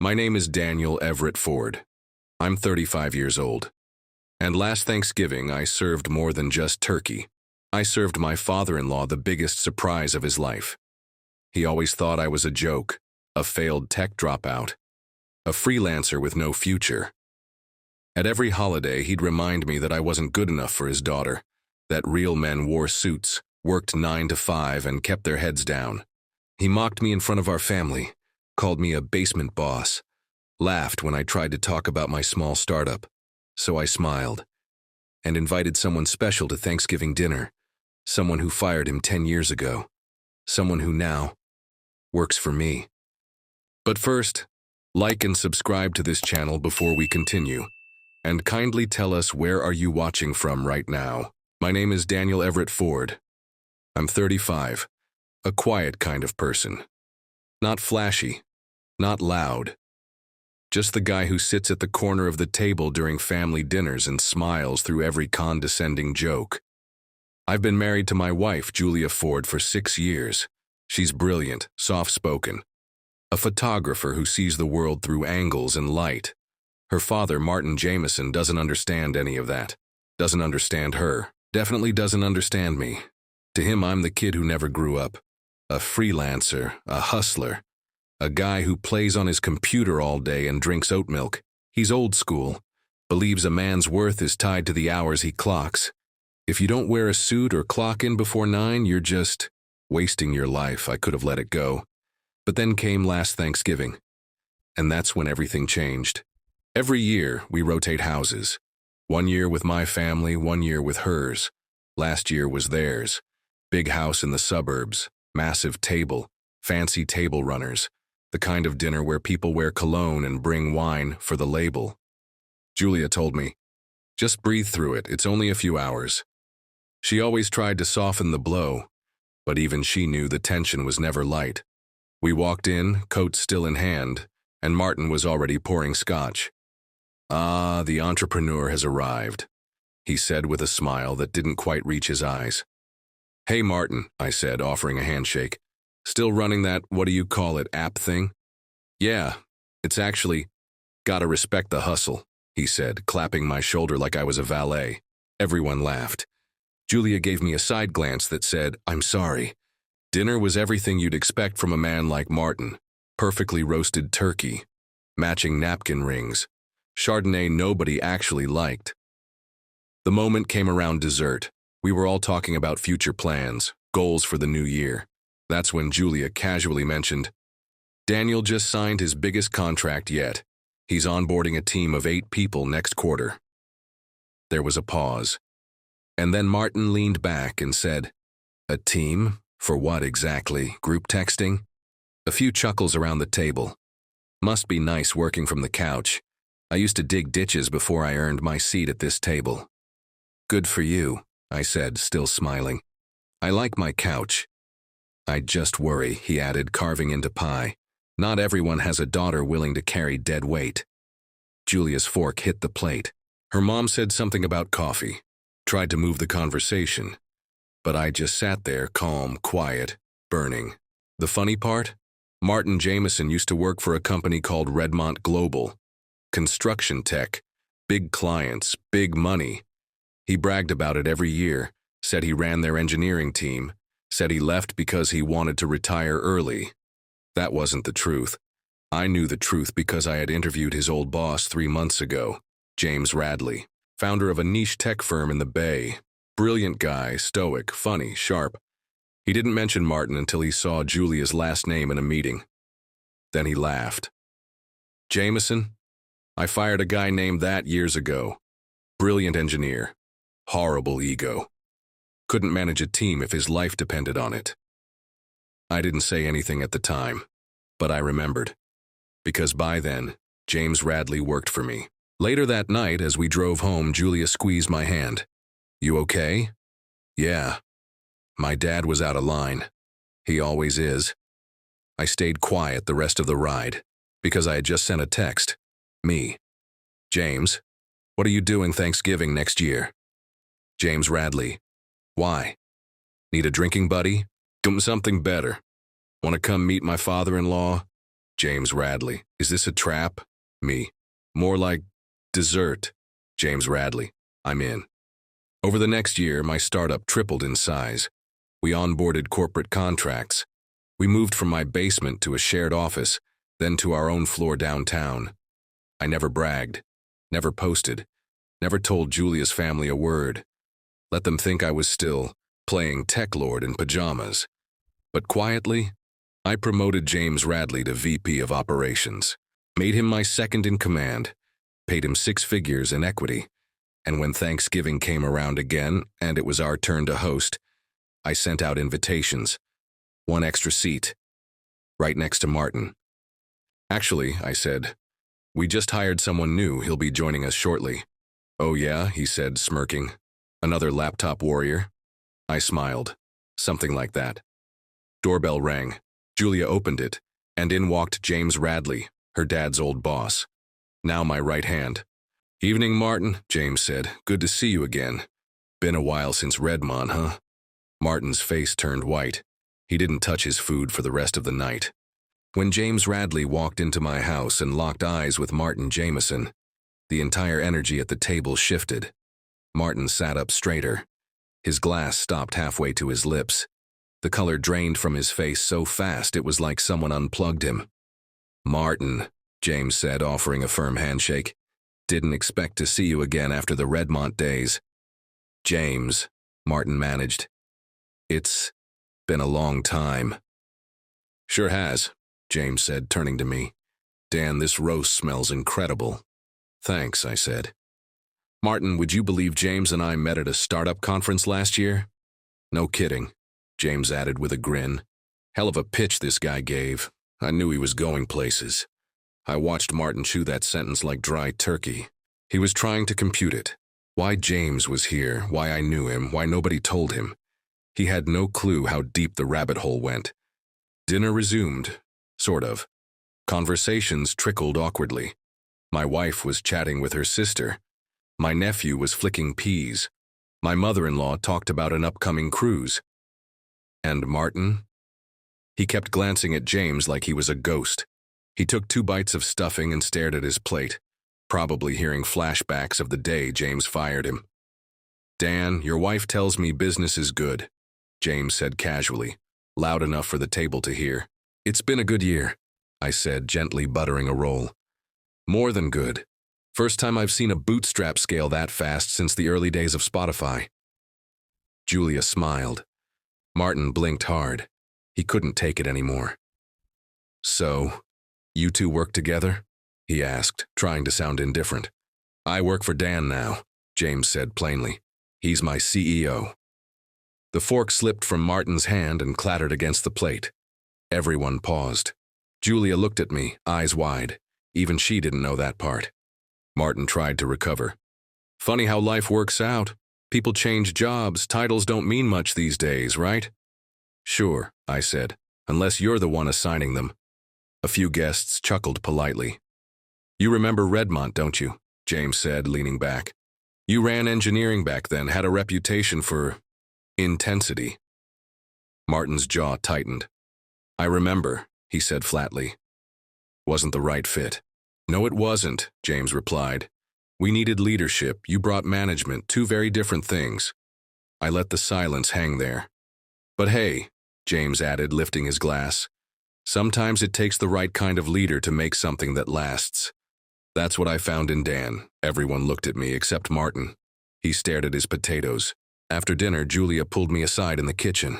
My name is Daniel Everett Ford. I'm 35 years old. And last Thanksgiving, I served more than just turkey. I served my father-in-law the biggest surprise of his life. He always thought I was a joke, a failed tech dropout, a freelancer with no future. At every holiday, he'd remind me that I wasn't good enough for his daughter, that real men wore suits, worked 9 to 5, and kept their heads down. He mocked me in front of our family, called me a basement boss, laughed when I tried to talk about my small startup. So I smiled and invited someone special to Thanksgiving dinner, someone who fired him 10 years ago, someone who now works for me. But first, like and subscribe to this channel before we continue, and kindly tell us where are you watching from right now. My name is Daniel Everett Ford. I'm 35, a quiet kind of person. Not flashy, not loud. Just the guy who sits at the corner of the table during family dinners and smiles through every condescending joke. I've been married to my wife, Julia Ford, for 6 years. She's brilliant, soft-spoken, a photographer who sees the world through angles and light. Her father, Martin Jameson, doesn't understand any of that. Doesn't understand her. Definitely doesn't understand me. To him, I'm the kid who never grew up. A freelancer, a hustler, a guy who plays on his computer all day and drinks oat milk. He's old school, believes a man's worth is tied to the hours he clocks. If you don't wear a suit or clock in before 9, you're just wasting your life. I could have let it go. But then came last Thanksgiving, and that's when everything changed. Every year, we rotate houses. 1 year with my family, 1 year with hers. Last year was theirs. Big house in the suburbs, massive table, fancy table runners, the kind of dinner where people wear cologne and bring wine for the label. Julia told me, just breathe through it, it's only a few hours. She always tried to soften the blow, but even she knew the tension was never light. We walked in, coats still in hand, and Martin was already pouring scotch. Ah, the entrepreneur has arrived, he said with a smile that didn't quite reach his eyes. Hey, Martin, I said, offering a handshake. Still running that, what do you call it, app thing? Yeah, it's actually, gotta respect the hustle, he said, clapping my shoulder like I was a valet. Everyone laughed. Julia gave me a side glance that said, I'm sorry. Dinner was everything you'd expect from a man like Martin. Perfectly roasted turkey, matching napkin rings, Chardonnay nobody actually liked. The moment came around dessert. We were all talking about future plans, goals for the new year. That's when Julia casually mentioned, Daniel just signed his biggest contract yet. He's onboarding a team of 8 people next quarter. There was a pause. And then Martin leaned back and said, a team? For what exactly? Group texting? A few chuckles around the table. Must be nice working from the couch. I used to dig ditches before I earned my seat at this table. Good for you, I said, still smiling. I like my couch. I just worry, he added, carving into pie. Not everyone has a daughter willing to carry dead weight. Julia's fork hit the plate. Her mom said something about coffee, tried to move the conversation. But I just sat there, calm, quiet, burning. The funny part? Martin Jameson used to work for a company called Redmont Global. Construction tech, big clients, big money. He bragged about it every year, said he ran their engineering team, said he left because he wanted to retire early. That wasn't the truth. I knew the truth because I had interviewed his old boss 3 months ago, James Radley, founder of a niche tech firm in the Bay. Brilliant guy, stoic, funny, sharp. He didn't mention Martin until he saw Julia's last name in a meeting. Then he laughed. Jameson? I fired a guy named that years ago. Brilliant engineer. Horrible ego. Couldn't manage a team if his life depended on it. I didn't say anything at the time, but I remembered. Because by then, James Radley worked for me. Later that night, as we drove home, Julia squeezed my hand. You okay? Yeah. My dad was out of line. He always is. I stayed quiet the rest of the ride, because I had just sent a text. Me. James, what are you doing Thanksgiving next year? James Radley. Why? Need a drinking buddy? Something better. Want to come meet my father-in-law? James Radley. Is this a trap? Me. More like dessert. James Radley. I'm in. Over the next year, my startup tripled in size. We onboarded corporate contracts. We moved from my basement to a shared office, then to our own floor downtown. I never bragged, never posted, never told Julia's family a word. Let them think I was still playing tech lord in pajamas. But quietly, I promoted James Radley to VP of Operations, made him my second in command, paid him 6 figures in equity, and when Thanksgiving came around again and it was our turn to host, I sent out invitations. 1 extra seat, right next to Martin. Actually, I said, we just hired someone new, he'll be joining us shortly. Oh yeah, he said, smirking. Another laptop warrior? I smiled. Something like that. Doorbell rang. Julia opened it, and in walked James Radley, her dad's old boss. Now my right hand. Evening, Martin, James said. Good to see you again. Been a while since Redmond, huh? Martin's face turned white. He didn't touch his food for the rest of the night. When James Radley walked into my house and locked eyes with Martin Jameson, the entire energy at the table shifted. Martin sat up straighter. His glass stopped halfway to his lips. The color drained from his face so fast it was like someone unplugged him. Martin, James said, offering a firm handshake. Didn't expect to see you again after the Redmond days. James, Martin managed. It's been a long time. Sure has, James said, turning to me. Dan, this roast smells incredible. Thanks, I said. Martin, would you believe James and I met at a startup conference last year? No kidding, James added with a grin. Hell of a pitch this guy gave. I knew he was going places. I watched Martin chew that sentence like dry turkey. He was trying to compute it. Why James was here, why I knew him, why nobody told him. He had no clue how deep the rabbit hole went. Dinner resumed, sort of. Conversations trickled awkwardly. My wife was chatting with her sister. My nephew was flicking peas. My mother-in-law talked about an upcoming cruise. And Martin? He kept glancing at James like he was a ghost. He took 2 bites of stuffing and stared at his plate, probably hearing flashbacks of the day James fired him. Dan, your wife tells me business is good, James said casually, loud enough for the table to hear. It's been a good year, I said, gently buttering a roll. More than good. First time I've seen a bootstrap scale that fast since the early days of Spotify. Julia smiled. Martin blinked hard. He couldn't take it anymore. So, you 2 work together? He asked, trying to sound indifferent. I work for Dan now, James said plainly. He's my CEO. The fork slipped from Martin's hand and clattered against the plate. Everyone paused. Julia looked at me, eyes wide. Even she didn't know that part. Martin tried to recover. Funny how life works out. People change jobs, titles don't mean much these days, right? Sure, I said, unless you're the one assigning them. A few guests chuckled politely. You remember Redmond, don't you? James said, leaning back. You ran engineering back then, had a reputation for intensity. Martin's jaw tightened. I remember, he said flatly. Wasn't the right fit. No, it wasn't, James replied. We needed leadership, you brought management, 2 very different things. I let the silence hang there. But hey, James added, lifting his glass, sometimes it takes the right kind of leader to make something that lasts. That's what I found in Dan. Everyone looked at me except Martin. He stared at his potatoes. After dinner, Julia pulled me aside in the kitchen.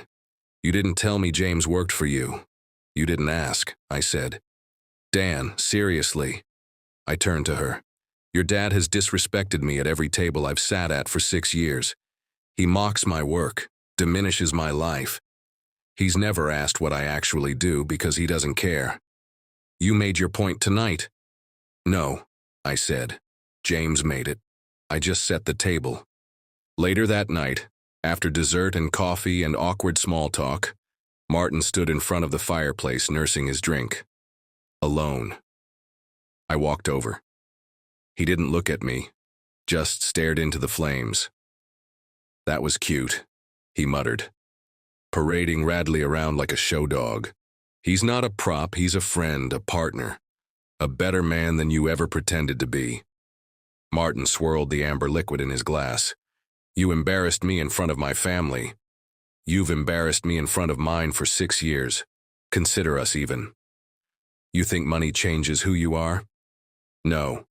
You didn't tell me James worked for you. You didn't ask, I said. Dan, seriously. I turned to her. Your dad has disrespected me at every table I've sat at for 6 years. He mocks my work, diminishes my life. He's never asked what I actually do because he doesn't care. You made your point tonight. No, I said. James made it. I just set the table. Later that night, after dessert and coffee and awkward small talk, Martin stood in front of the fireplace nursing his drink. Alone. I walked over. He didn't look at me, just stared into the flames. That was cute, he muttered. Parading Radley around like a show dog. He's not a prop, he's a friend, a partner. A better man than you ever pretended to be. Martin swirled the amber liquid in his glass. You embarrassed me in front of my family. You've embarrassed me in front of mine for 6 years. Consider us even. You think money changes who you are? No,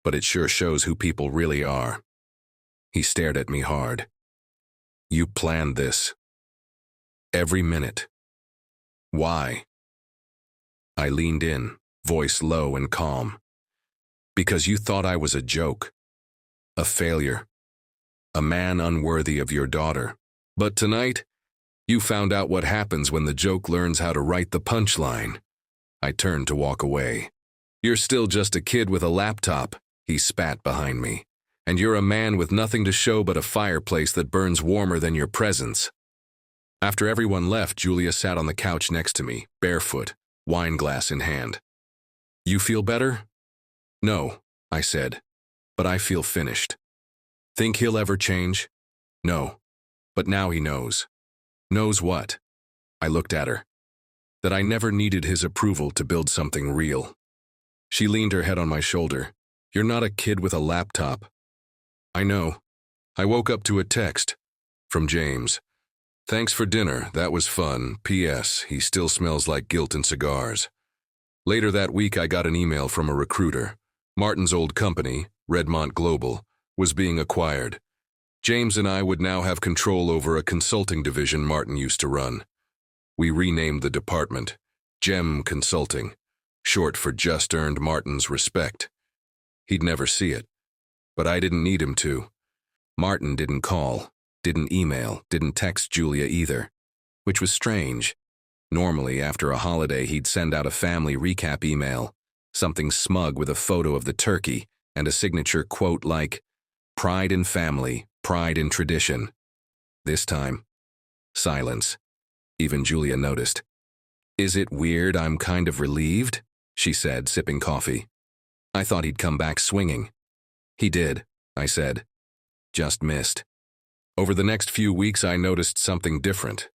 but it sure shows who people really are. He stared at me hard. You planned this. Every minute. Why? I leaned in, voice low and calm. Because you thought I was a joke. A failure. A man unworthy of your daughter. But tonight, you found out what happens when the joke learns how to write the punchline. I turned to walk away. You're still just a kid with a laptop, he spat behind me. And you're a man with nothing to show but a fireplace that burns warmer than your presence. After everyone left, Julia sat on the couch next to me, barefoot, wine glass in hand. You feel better? No, I said, but I feel finished. Think he'll ever change? No, but now he knows. Knows what? I looked at her. That I never needed his approval to build something real. She leaned her head on my shoulder. You're not a kid with a laptop. I know. I woke up to a text. From James. Thanks for dinner, that was fun. P.S. He still smells like guilt and cigars. Later that week I got an email from a recruiter. Martin's old company, Redmont Global, was being acquired. James and I would now have control over a consulting division Martin used to run. We renamed the department GEM Consulting, short for Just Earned Martin's Respect. He'd never see it, but I didn't need him to. Martin didn't call, didn't email, didn't text Julia either, which was strange. Normally, after a holiday, he'd send out a family recap email, something smug with a photo of the turkey and a signature quote like, "Pride in family, pride in tradition." This time, silence. Even Julia noticed. Is it weird I'm kind of relieved? She said, sipping coffee. I thought he'd come back swinging. He did, I said. Just missed. Over the next few weeks, I noticed something different.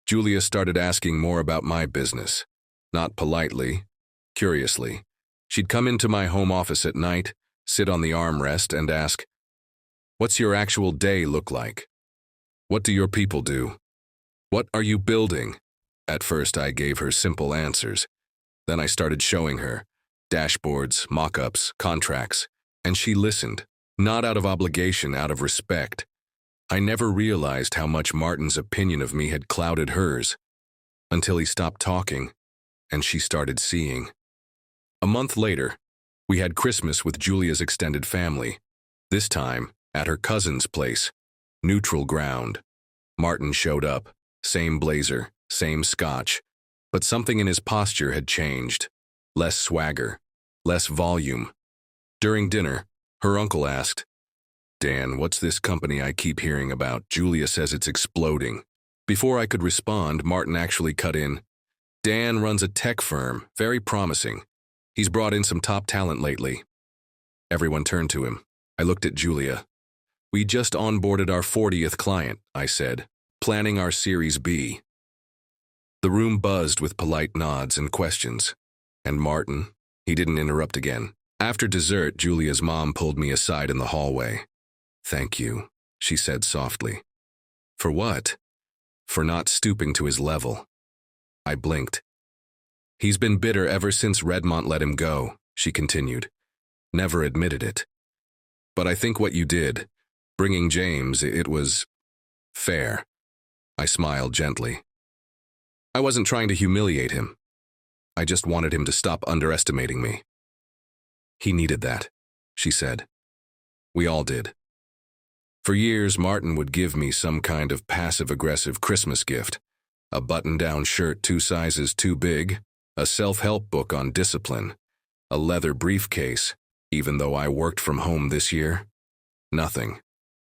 Julia started asking more about my business. Not politely, curiously. She'd come into my home office at night, sit on the armrest, and ask, "What's your actual day look like? What do your people do? What are you building?" At first, I gave her simple answers. Then I started showing her dashboards, mock-ups, contracts, and she listened, not out of obligation, out of respect. I never realized how much Martin's opinion of me had clouded hers, until he stopped talking, and she started seeing. A month later, we had Christmas with Julia's extended family, this time at her cousin's place, neutral ground. Martin showed up, same blazer, same scotch, but something in his posture had changed. Less swagger, less volume. During dinner, her uncle asked, "Dan, what's this company I keep hearing about? Julia says it's exploding." Before I could respond, Martin actually cut in. "Dan runs a tech firm, very promising. He's brought in some top talent lately." Everyone turned to him. I looked at Julia. "We just onboarded our 40th client," I said, "planning our Series B." The room buzzed with polite nods and questions. And Martin, he didn't interrupt again. After dessert, Julia's mom pulled me aside in the hallway. "Thank you," she said softly. "For what?" "For not stooping to his level." I blinked. "He's been bitter ever since Redmont let him go," she continued. "Never admitted it. But I think what you did, bringing James, it was fair." I smiled gently. I wasn't trying to humiliate him. I just wanted him to stop underestimating me. "He needed that," she said. "We all did." For years, Martin would give me some kind of passive-aggressive Christmas gift, a button-down shirt 2 sizes too big, a self-help book on discipline, a leather briefcase, even though I worked from home this year. Nothing.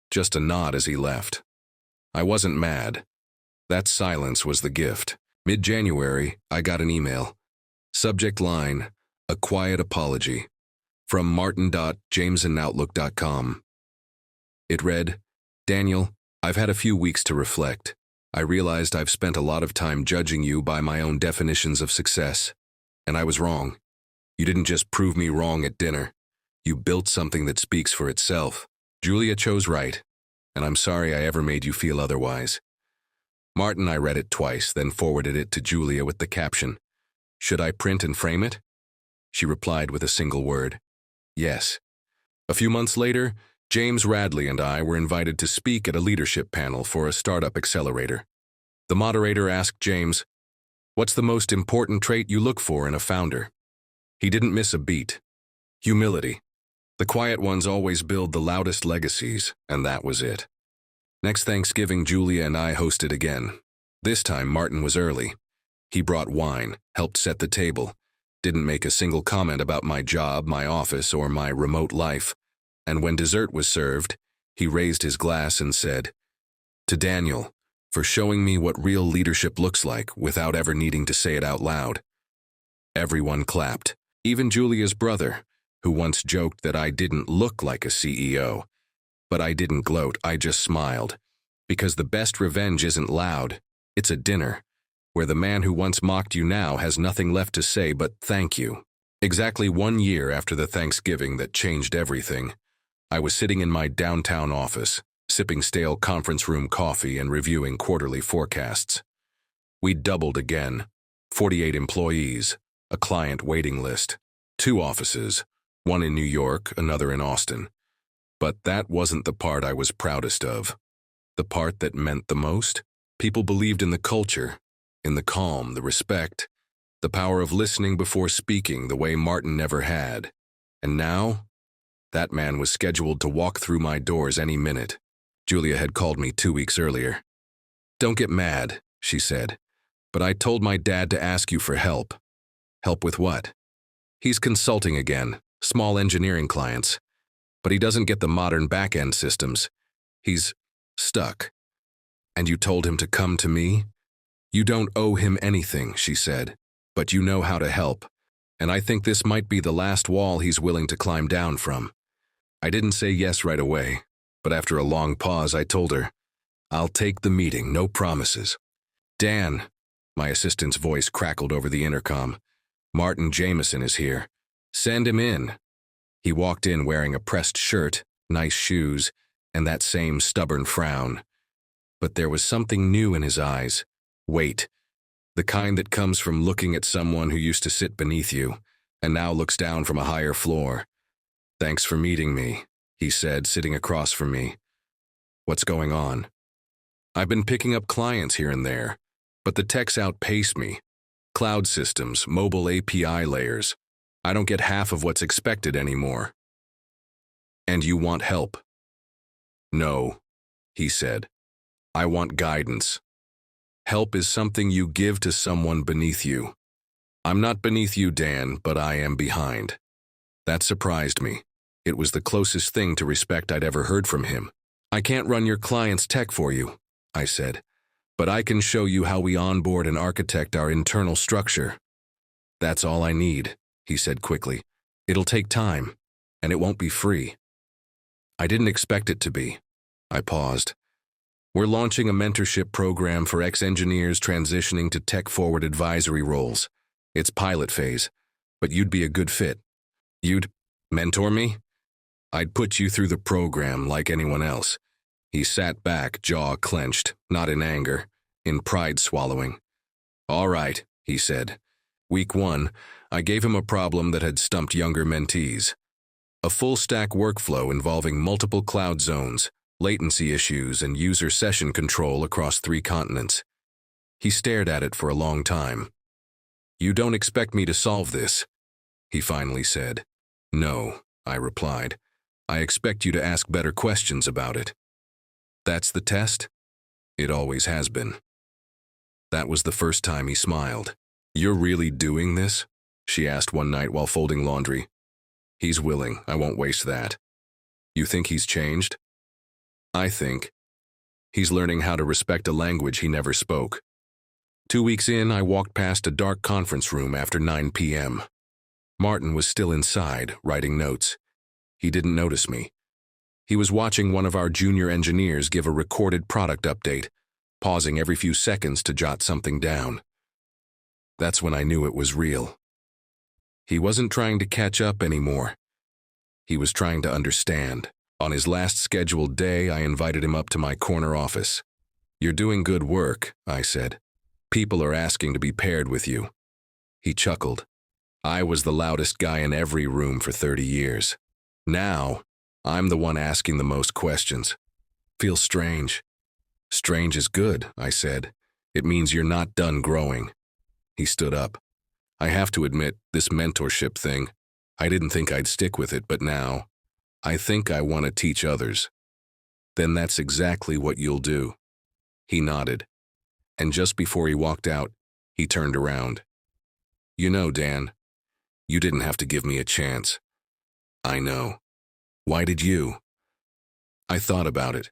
Just a nod as he left. I wasn't mad. That silence was the gift. Mid-January, I got an email. Subject line, "A quiet apology." From martin.jamesandoutlook.com. It read, "Daniel, I've had a few weeks to reflect. I realized I've spent a lot of time judging you by my own definitions of success. And I was wrong. You didn't just prove me wrong at dinner. You built something that speaks for itself. Julia chose right, and I'm sorry I ever made you feel otherwise. Martin, I read it twice, then forwarded it to Julia with the caption, "Should I print and frame it?" She replied with a single word, "Yes." A few months later, James Radley and I were invited to speak at a leadership panel for a startup accelerator. The moderator asked James, "What's the most important trait you look for in a founder?" He didn't miss a beat. Humility. The quiet ones always build the loudest legacies, and that was it. Next Thanksgiving, Julia and I hosted again. This time, Martin was early. He brought wine, helped set the table, didn't make a single comment about my job, my office, or my remote life. And when dessert was served, he raised his glass and said, "To Daniel, for showing me what real leadership looks like without ever needing to say it out loud." Everyone clapped, even Julia's brother, who once joked that I didn't look like a CEO. But I didn't gloat, I just smiled. Because the best revenge isn't loud, it's a dinner, where the man who once mocked you now has nothing left to say but thank you. Exactly 1 year after the Thanksgiving that changed everything, I was sitting in my downtown office, sipping stale conference room coffee and reviewing quarterly forecasts. We'd doubled again, 48 employees, a client waiting list, 2 offices, one in New York, another in Austin. But that wasn't the part I was proudest of. The part that meant the most? People believed in the culture, in the calm, the respect, the power of listening before speaking the way Martin never had. And now, that man was scheduled to walk through my doors any minute. Julia had called me 2 weeks earlier. "Don't get mad," she said, "but I told my dad to ask you for help." "Help with what?" "He's consulting again, small engineering clients. But he doesn't get the modern back-end systems. He's stuck." "And you told him to come to me?" "You don't owe him anything," she said, "but you know how to help. And I think this might be the last wall he's willing to climb down from." I didn't say yes right away, but after a long pause I told her, "I'll take the meeting, no promises." "Dan," my assistant's voice crackled over the intercom, "Martin Jameson is here. Send him in." He walked in wearing a pressed shirt, nice shoes, and that same stubborn frown. But there was something new in his eyes. Weight. The kind that comes from looking at someone who used to sit beneath you, and now looks down from a higher floor. "Thanks for meeting me," he said, sitting across from me. "What's going on?" "I've been picking up clients here and there, but the techs outpace me. Cloud systems, mobile API layers. I don't get half of what's expected anymore." "And you want help?" "No," he said. "I want guidance. Help is something you give to someone beneath you. I'm not beneath you, Dan, but I am behind." That surprised me. It was the closest thing to respect I'd ever heard from him. "I can't run your client's tech for you," I said, "but I can show you how we onboard and architect our internal structure." "That's all I need," he said quickly. "It'll take time, and it won't be free." I didn't expect it to be. I paused. "We're launching a mentorship program for ex-engineers transitioning to tech-forward advisory roles. It's pilot phase, but you'd be a good fit." "You'd mentor me?" "I'd put you through the program like anyone else." He sat back, jaw clenched, not in anger, in pride swallowing. "All right," he said. Week 1, I gave him a problem that had stumped younger mentees. A full-stack workflow involving multiple cloud zones, latency issues, and user session control across 3 continents. He stared at it for a long time. "You don't expect me to solve this?" he finally said. "No," I replied. "I expect you to ask better questions about it." "That's the test?" "It always has been." That was the first time he smiled. "You're really doing this?" she asked one night while folding laundry. "He's willing. I won't waste that." "You think he's changed?" "I think he's learning how to respect a language he never spoke." 2 weeks in, I walked past a dark conference room after 9 p.m. Martin was still inside, writing notes. He didn't notice me. He was watching one of our junior engineers give a recorded product update, pausing every few seconds to jot something down. That's when I knew it was real. He wasn't trying to catch up anymore. He was trying to understand. On his last scheduled day, I invited him up to my corner office. "You're doing good work," I said. "People are asking to be paired with you." He chuckled. I was the loudest guy in every room for 30 years. Now, I'm the one asking the most questions. Feels strange. "Strange is good," I said. "It means you're not done growing." He stood up. "I have to admit, this mentorship thing, I didn't think I'd stick with it, but now, I think I want to teach others." "Then that's exactly what you'll do." He nodded. And just before he walked out, he turned around. "You know, Dan, you didn't have to give me a chance." "I know. Why did you?" I thought about it,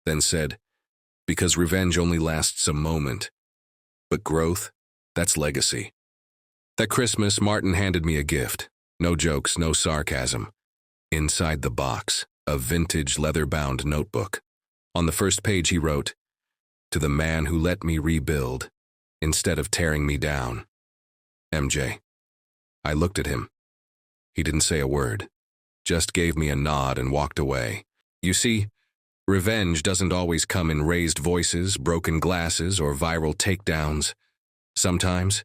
then said, "Because revenge only lasts a moment. But growth, that's legacy." That Christmas, Martin handed me a gift. No jokes, no sarcasm. Inside the box, a vintage leather-bound notebook. On the first page he wrote, "To the man who let me rebuild, instead of tearing me down. MJ." I looked at him. He didn't say a word, just gave me a nod and walked away. You see, revenge doesn't always come in raised voices, broken glasses, or viral takedowns. Sometimes,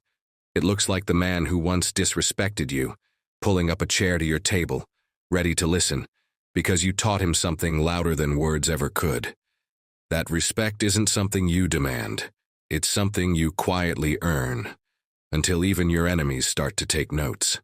it looks like the man who once disrespected you, pulling up a chair to your table, ready to listen, because you taught him something louder than words ever could. That respect isn't something you demand. It's something you quietly earn, until even your enemies start to take notes.